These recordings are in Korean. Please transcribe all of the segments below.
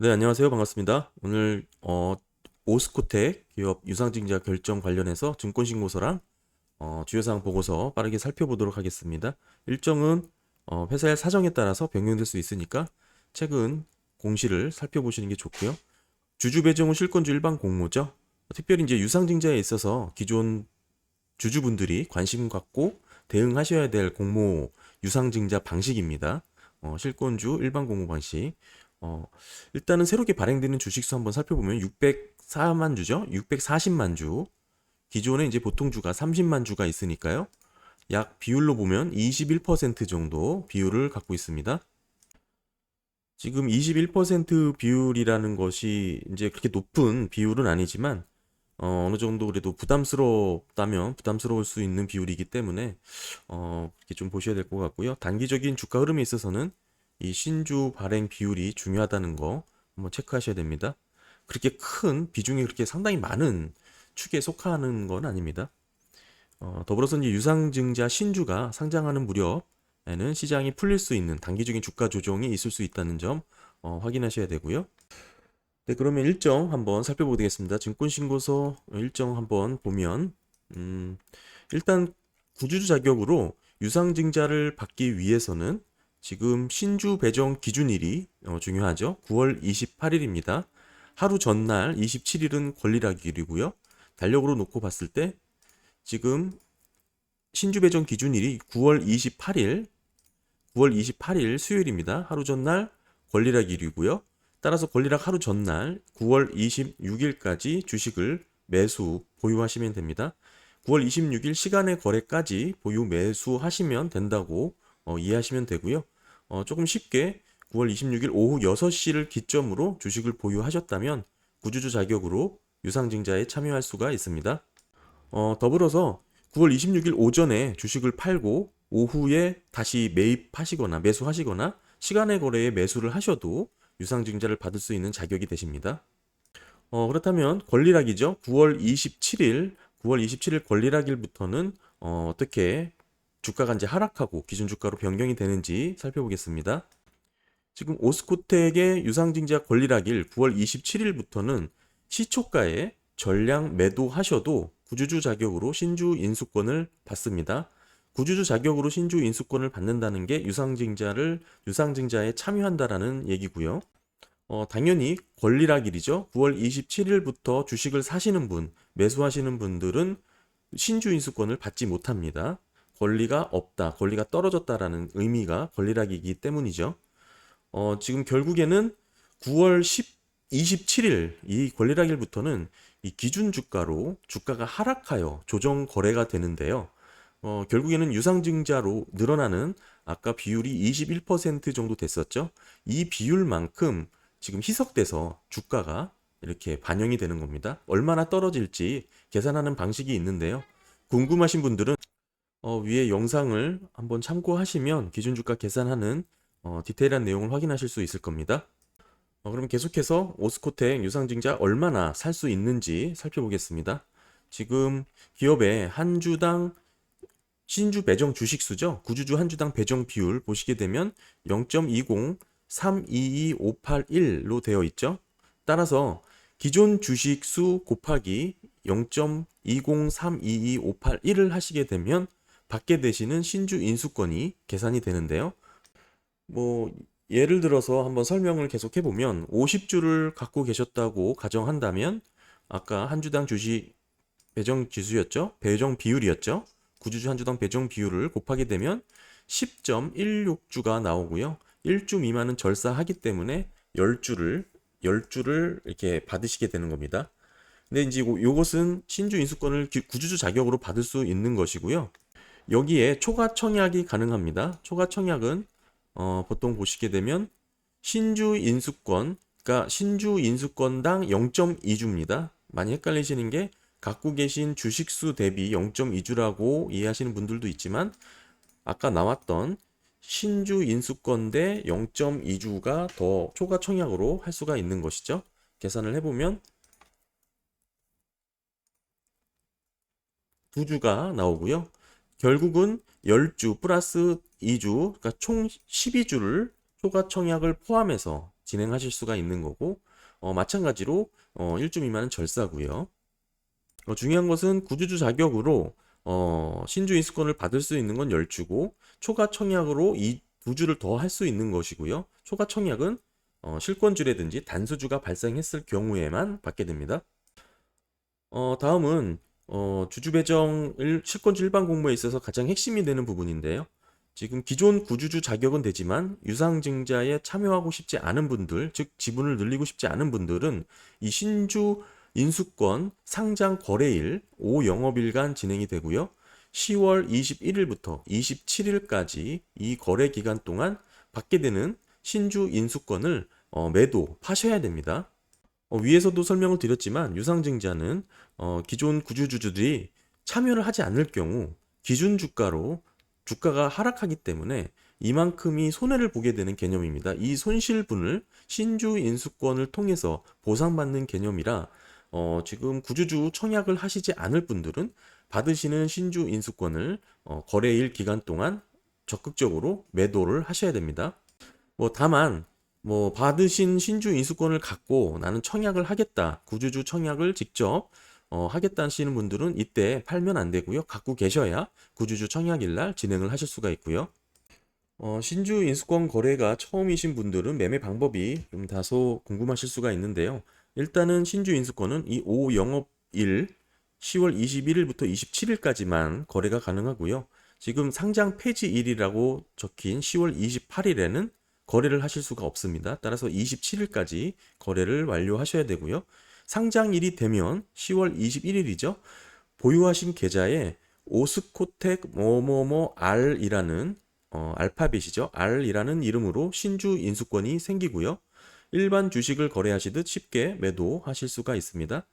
네, 안녕하세요. 반갑습니다. 오늘 오스코텍 기업 유상증자 결정 관련해서 증권신고서랑 주요사항 보고서 빠르게 살펴보도록 하겠습니다. 일정은 회사의 사정에 따라서 변경될 수 있으니까 최근 공시를 살펴보시는 게 좋고요. 주주 배정 후 실권주 일반 공모죠. 특별히 이제 유상증자에 있어서 기존 주주분들이 관심 갖고 대응하셔야 될 공모 유상증자 방식입니다. 실권주 일반 공모 방식. 어, 일단은 새롭게 발행되는 주식수 한번 살펴보면 604만 주죠. 640만 주. 기존에 이제 보통주가 30만 주가 있으니까요. 약 비율로 보면 21% 정도 비율을 갖고 있습니다. 지금 21% 비율이라는 것이 이제 그렇게 높은 비율은 아니지만 어느 정도 그래도 부담스럽다면 부담스러울 수 있는 비율이기 때문에 그렇게 좀 보셔야 될 것 같고요. 단기적인 주가 흐름에 있어서는 이 신주 발행 비율이 중요하다는 거 한번 체크하셔야 됩니다. 그렇게 큰 비중이 그렇게 상당히 많은 축에 속하는 건 아닙니다. 더불어서 이제 유상증자 신주가 상장하는 무렵에는 시장이 풀릴 수 있는 단기적인 주가 조정이 있을 수 있다는 점 확인하셔야 되고요. 네, 그러면 일정 한번 살펴보겠습니다. 증권신고서 일정 한번 보면, 일단 구주주 자격으로 유상증자를 받기 위해서는 지금 신주 배정 기준일이 중요하죠. 9월 28일입니다. 하루 전날 27일은 권리락일이고요. 달력으로 놓고 봤을 때 지금 신주 배정 기준일이 9월 28일 수요일입니다. 하루 전날 권리락일이고요. 따라서 권리락 하루 전날 9월 26일까지 주식을 매수, 보유하시면 됩니다. 9월 26일 시간의 거래까지 보유, 매수하시면 된다고 이해하시면 되고요. 조금 쉽게 9월 26일 오후 6시를 기점으로 주식을 보유하셨다면 구주주 자격으로 유상증자에 참여할 수가 있습니다. 더불어서 9월 26일 오전에 주식을 팔고 오후에 다시 매입하시거나 매수하시거나 시간의 거래에 매수를 하셔도 유상증자를 받을 수 있는 자격이 되십니다. 그렇다면 권리락이죠. 9월 27일 권리락일부터는 어떻게 주가가 이제 하락하고 기준 주가로 변경이 되는지 살펴보겠습니다. 지금 오스코텍의 유상증자 권리락일 9월 27일부터는 시초가에 전량 매도하셔도 구주주 자격으로 신주 인수권을 받습니다. 구주주 자격으로 신주 인수권을 받는다는 게 유상증자에 참여한다라는 얘기고요. 당연히 권리락일이죠. 9월 27일부터 주식을 사시는 분, 매수하시는 분들은 신주 인수권을 받지 못합니다. 권리가 없다, 권리가 떨어졌다라는 의미가 권리락이기 때문이죠. 지금 결국에는 9월 27일 이 권리락일부터는 이 기준 주가로 주가가 하락하여 조정 거래가 되는데요. 결국에는 유상증자로 늘어나는 아까 비율이 21% 정도 됐었죠. 이 비율만큼 지금 희석돼서 주가가 이렇게 반영이 되는 겁니다. 얼마나 떨어질지 계산하는 방식이 있는데요. 궁금하신 분들은 위에 영상을 한번 참고하시면 기준주가 계산하는 디테일한 내용을 확인하실 수 있을 겁니다. 그럼 계속해서 오스코텍 유상증자 얼마나 살 수 있는지 살펴보겠습니다. 지금 기업의 한 주당 신주 배정 주식수죠. 구주주 한 주당 배정 비율 보시게 되면 0.2032258일로 되어 있죠. 따라서 기존 주식수 곱하기 0.2032258일을 하시게 되면 받게 되시는 신주 인수권이 계산이 되는데요. 뭐 예를 들어서 한번 설명을 계속 해보면 50주를 갖고 계셨다고 가정한다면 아까 한 주당 주식 배정 지수였죠? 배정 비율이었죠? 구주주 한 주당 배정 비율을 곱하게 되면 10.16주가 나오고요. 1주 미만은 절사하기 때문에 10주를 이렇게 받으시게 되는 겁니다. 근데 이제 요것은 신주 인수권을 구주주 자격으로 받을 수 있는 것이고요. 여기에 초과 청약이 가능합니다. 초과 청약은 보통 보시게 되면 신주 인수권, 그러니까 신주 인수권당 0.2주입니다. 많이 헷갈리시는 게 갖고 계신 주식수 대비 0.2주라고 이해하시는 분들도 있지만 아까 나왔던 신주 인수권 대 0.2주가 더 초과 청약으로 할 수가 있는 것이죠. 계산을 해보면 2주가 나오고요. 결국은 10주 플러스 2주, 그러니까 총 12주를 초과 청약을 포함해서 진행하실 수가 있는 거고, 마찬가지로 1주 미만은 절사고요. 중요한 것은 구주주 자격으로 신주 인수권을 받을 수 있는 건 10주고 초과 청약으로 이 2주를 더 할 수 있는 것이고요. 초과 청약은 실권주라든지 단수주가 발생했을 경우에만 받게 됩니다. 다음은 주주 배정을 실권주 일반 공모에 있어서 가장 핵심이 되는 부분인데요. 지금 기존 구주주 자격은 되지만 유상증자에 참여하고 싶지 않은 분들, 즉 지분을 늘리고 싶지 않은 분들은 이 신주 인수권 상장 거래일 5영업일간 진행이 되고요. 10월 21일부터 27일까지 이 거래 기간 동안 받게 되는 신주 인수권을 매도, 파셔야 됩니다. 위에서도 설명을 드렸지만 유상증자는 기존 구주주들이 참여를 하지 않을 경우 기준 주가로 주가가 하락하기 때문에 이만큼이 손해를 보게 되는 개념입니다. 이 손실분을 신주 인수권을 통해서 보상받는 개념이라 지금 구주주 청약을 하시지 않을 분들은 받으시는 신주 인수권을 거래일 기간 동안 적극적으로 매도를 하셔야 됩니다. 다만 받으신 신주 인수권을 갖고 나는 청약을 하겠다, 구주주 청약을 직접 하겠다 하시는 분들은 이때 팔면 안 되고요. 갖고 계셔야 구주주 청약일 날 진행을 하실 수가 있고요. 신주 인수권 거래가 처음이신 분들은 매매 방법이 좀 다소 궁금하실 수가 있는데요. 일단은 신주 인수권은 이 5영업일 10월 21일부터 27일까지만 거래가 가능하고요. 지금 상장 폐지일이라고 적힌 10월 28일에는 거래를 하실 수가 없습니다. 따라서 27일까지 거래를 완료하셔야 되고요. 상장일이 되면 10월 21일이죠. 보유하신 계좌에 오스코텍 뭐뭐뭐 R이라는 알파벳이죠. R이라는 이름으로 신주 인수권이 생기고요. 일반 주식을 거래하시듯 쉽게 매도하실 수가 있습니다.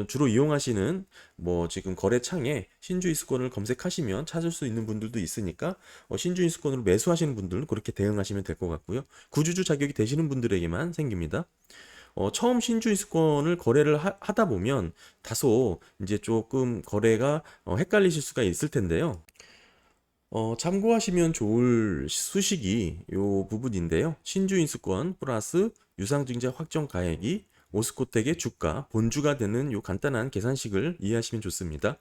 주로 이용하시는 지금 거래창에 신주 인수권을 검색하시면 찾을 수 있는 분들도 있으니까 신주 인수권으로 매수하시는 분들은 그렇게 대응하시면 될 것 같고요. 구주주 자격이 되시는 분들에게만 생깁니다. 처음 신주 인수권을 거래를 하다 보면 다소 이제 조금 거래가 헷갈리실 수가 있을 텐데요. 참고하시면 좋을 수식이 요 부분인데요. 신주 인수권 플러스 유상증자 확정 가액이 오스코텍의 주가, 본주가 되는 요 간단한 계산식을 이해하시면 좋습니다.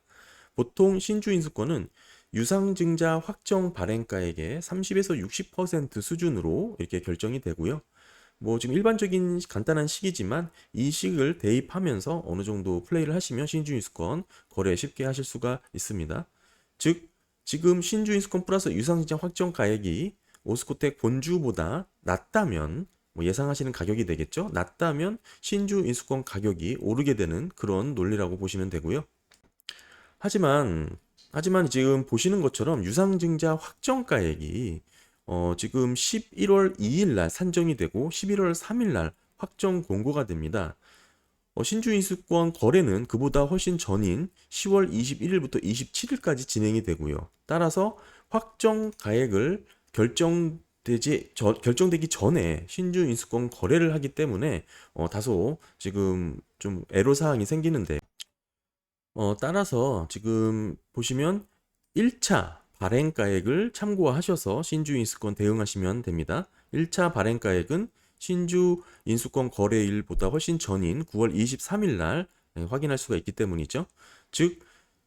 보통 신주 인수권은 유상증자 확정 발행가액의 30에서 60% 수준으로 이렇게 결정이 되고요. 지금 일반적인 간단한 식이지만 이 식을 대입하면서 어느 정도 플레이를 하시면 신주 인수권 거래 쉽게 하실 수가 있습니다. 즉 지금 신주 인수권 플러스 유상증자 확정 가액이 오스코텍 본주보다 낮다면 예상하시는 가격이 되겠죠. 낮다면 신주 인수권 가격이 오르게 되는 그런 논리라고 보시면 되고요. 하지만 지금 보시는 것처럼 유상증자 확정 가액이 지금 11월 2일 날 산정이 되고 11월 3일 날 확정 공고가 됩니다. 신주 인수권 거래는 그보다 훨씬 전인 10월 21일부터 27일까지 진행이 되고요. 따라서 확정 가액을 결정되기 전에 신주 인수권 거래를 하기 때문에 다소 지금 좀 애로사항이 생기는데 따라서 지금 보시면 1차 발행가액을 참고하셔서 신주 인수권 대응하시면 됩니다. 1차 발행가액은 신주 인수권 거래일보다 훨씬 전인 9월 23일 날 확인할 수가 있기 때문이죠. 즉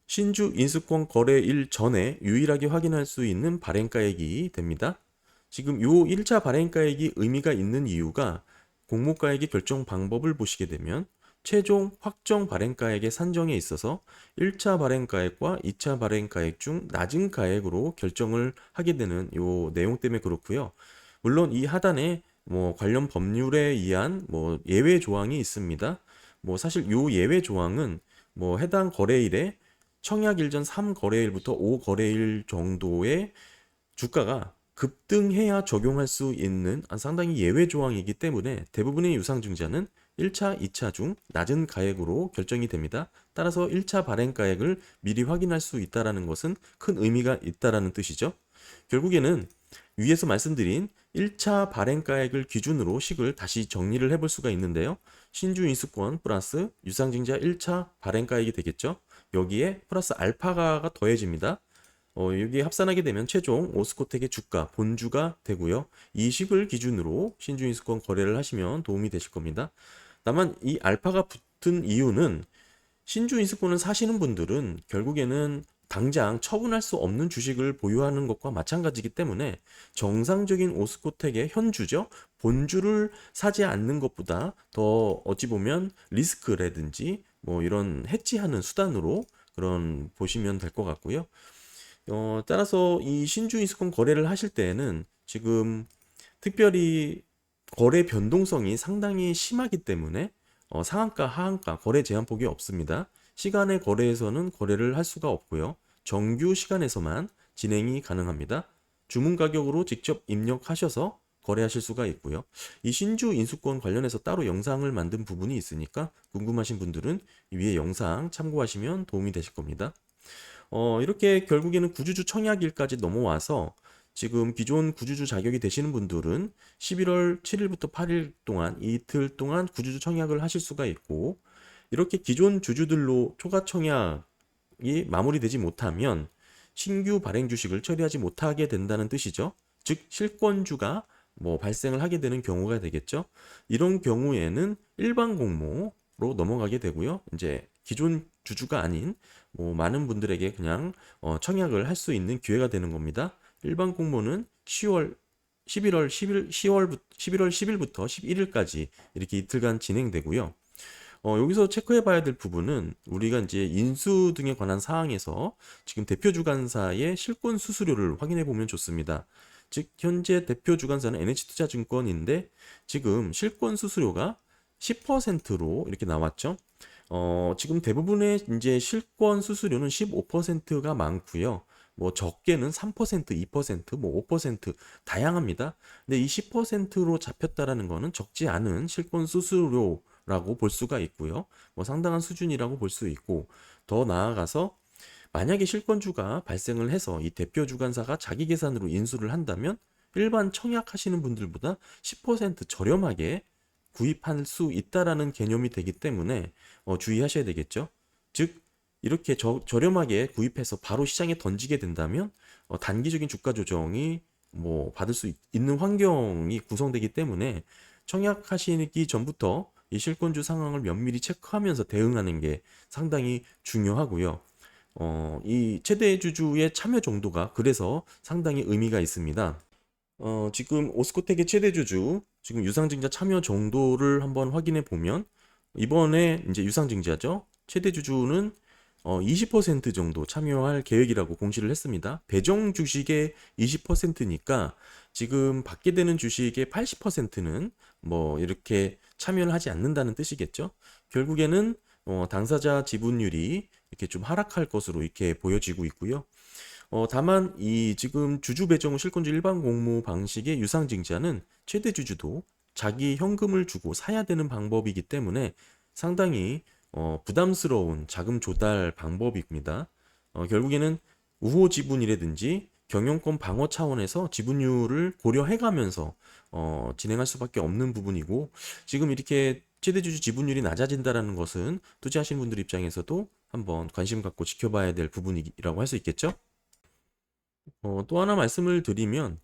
신주 인수권 거래일 전에 유일하게 확인할 수 있는 발행가액이 됩니다. 지금 요 1차 발행가액이 의미가 있는 이유가 공모가액의 결정 방법을 보시게 되면 최종 확정 발행가액의 산정에 있어서 1차 발행가액과 2차 발행가액 중 낮은 가액으로 결정을 하게 되는 요 내용 때문에 그렇고요. 물론 이 하단에 관련 법률에 의한 예외 조항이 있습니다. 사실 요 예외 조항은 해당 거래일에 청약일 전 3거래일부터 5거래일 정도의 주가가 급등해야 적용할 수 있는 상당히 예외 조항이기 때문에 대부분의 유상증자는 1차, 2차 중 낮은 가액으로 결정이 됩니다. 따라서 1차 발행가액을 미리 확인할 수 있다는 것은 큰 의미가 있다는 뜻이죠. 결국에는 위에서 말씀드린 1차 발행가액을 기준으로 식을 다시 정리를 해볼 수가 있는데요. 신주 인수권 플러스 유상증자 1차 발행가액이 되겠죠. 여기에 플러스 알파가가 더해집니다. 여기에 합산하게 되면 최종 오스코텍의 주가, 본주가 되고요. 이 식을 기준으로 신주인수권 거래를 하시면 도움이 되실 겁니다. 다만 이 알파가 붙은 이유는 신주인수권을 사시는 분들은 결국에는 당장 처분할 수 없는 주식을 보유하는 것과 마찬가지이기 때문에 정상적인 오스코텍의 현주죠. 본주를 사지 않는 것보다 더 어찌 보면 리스크라든지 뭐 이런 해지하는 수단으로 그런 보시면 될 것 같고요. 따라서 이 신주인수권 거래를 하실 때에는 지금 특별히 거래 변동성이 상당히 심하기 때문에 상한가, 하한가, 거래 제한폭이 없습니다. 시간의 거래에서는 거래를 할 수가 없고요. 정규 시간에서만 진행이 가능합니다. 주문 가격으로 직접 입력하셔서 거래하실 수가 있고요. 이 신주 인수권 관련해서 따로 영상을 만든 부분이 있으니까 궁금하신 분들은 위에 영상 참고하시면 도움이 되실 겁니다. 이렇게 결국에는 구주주 청약일까지 넘어와서 지금 기존 구주주 자격이 되시는 분들은 11월 7일부터 8일 동안 이틀 동안 구주주 청약을 하실 수가 있고, 이렇게 기존 주주들로 초과 청약이 마무리되지 못하면 신규 발행 주식을 처리하지 못하게 된다는 뜻이죠. 즉 실권주가 뭐 발생을 하게 되는 경우가 되겠죠. 이런 경우에는 일반 공모로 넘어가게 되고요. 이제 기존 주주가 아닌 뭐 많은 분들에게 그냥 청약을 할 수 있는 기회가 되는 겁니다. 일반 공모는 10월 11월 10일 10월 11월 10일부터 11일까지 이렇게 이틀간 진행되고요. 여기서 체크해 봐야 될 부분은 우리가 이제 인수 등에 관한 사항에서 지금 대표 주관사의 실권 수수료를 확인해 보면 좋습니다. 즉 현재 대표 주관사는 NH투자증권인데 지금 실권 수수료가 10%로 이렇게 나왔죠. 지금 대부분의 이제 실권 수수료는 15%가 많고요. 뭐 적게는 3%, 2%, 뭐 5% 다양합니다. 근데 이 10%로 잡혔다라는 거는 적지 않은 실권 수수료라고 볼 수가 있고요. 뭐 상당한 수준이라고 볼 수 있고, 더 나아가서 만약에 실권주가 발생을 해서 이 대표 주관사가 자기 계산으로 인수를 한다면 일반 청약하시는 분들보다 10% 저렴하게 구입할 수 있다라는 개념이 되기 때문에 주의하셔야 되겠죠. 즉 이렇게 저렴하게 구입해서 바로 시장에 던지게 된다면 단기적인 주가 조정이 뭐 받을 수 있는 환경이 구성되기 때문에 청약하시기 전부터 이 실권주 상황을 면밀히 체크하면서 대응하는 게 상당히 중요하고요. 이 최대 주주의 참여 정도가 그래서 상당히 의미가 있습니다. 지금 오스코텍의 최대 주주, 지금 유상증자 참여 정도를 한번 확인해 보면, 이번에 이제 유상증자죠. 최대 주주는 20% 정도 참여할 계획이라고 공시를 했습니다. 배정 주식의 20%니까 지금 받게 되는 주식의 80%는 뭐 이렇게 참여를 하지 않는다는 뜻이겠죠. 결국에는 당사자 지분율이 이렇게 좀 하락할 것으로 이렇게 보여지고 있고요. 다만 이 지금 주주 배정 실권주 일반 공모 방식의 유상증자는 최대 주주도 자기 현금을 주고 사야 되는 방법이기 때문에 상당히 부담스러운 자금 조달 방법입니다. 결국에는 우호 지분이라든지 경영권 방어 차원에서 지분율을 고려해가면서 진행할 수밖에 없는 부분이고, 지금 이렇게 최대 주주 지분율이 낮아진다라는 것은 투자하시는 분들 입장에서도 한번 관심 갖고 지켜봐야 될 부분이라고 할 수 있겠죠. 또 하나 말씀을 드리면,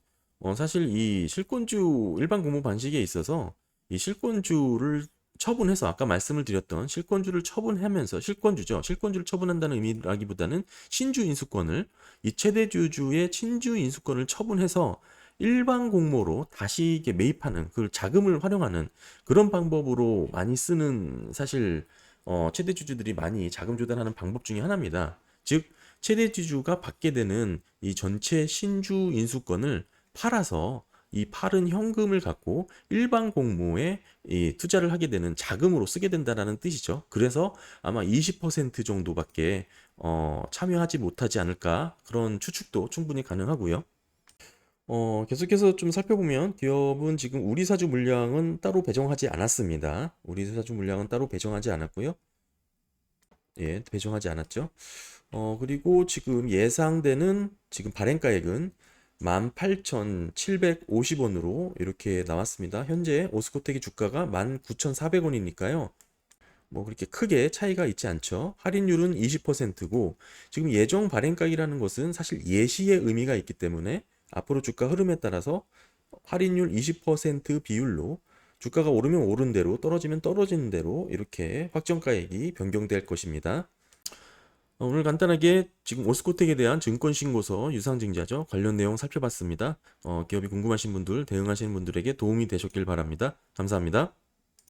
사실 이 실권주 일반 공모 방식에 있어서 이 실권주를 처분해서 아까 말씀을 드렸던 실권주를 처분하면서 실권주죠. 실권주를 처분한다는 의미라기보다는 신주 인수권을 이 최대 주주의 친주 인수권을 처분해서 일반 공모로 다시 이게 매입하는 그 자금을 활용하는 그런 방법으로 많이 쓰는 사실 최대 주주들이 많이 자금 조달하는 방법 중에 하나입니다. 즉 최대 주주가 받게 되는 이 전체 신주 인수권을 팔아서 이 팔은 현금을 갖고 일반 공모에 이 투자를 하게 되는 자금으로 쓰게 된다는 뜻이죠. 그래서 아마 20% 정도밖에 참여하지 못하지 않을까 그런 추측도 충분히 가능하고요. 계속해서 좀 살펴보면 기업은 지금 우리 사주 물량은 따로 배정하지 않았습니다. 우리 사주 물량은 따로 배정하지 않았고요. 예, 배정하지 않았죠. 그리고 지금 예상되는 지금 발행가액은 18,750원으로 이렇게 나왔습니다. 현재 오스코텍의 주가가 19,400원이니까요. 뭐 그렇게 크게 차이가 있지 않죠. 할인율은 20%고 지금 예정 발행가이라는 것은 사실 예시의 의미가 있기 때문에 앞으로 주가 흐름에 따라서 할인율 20% 비율로 주가가 오르면 오른 대로 떨어지면 떨어지는 대로 이렇게 확정가액이 변경될 것입니다. 오늘 간단하게 지금 오스코텍에 대한 증권신고서 유상증자죠. 관련 내용 살펴봤습니다. 기업이 궁금하신 분들, 대응하시는 분들에게 도움이 되셨길 바랍니다. 감사합니다.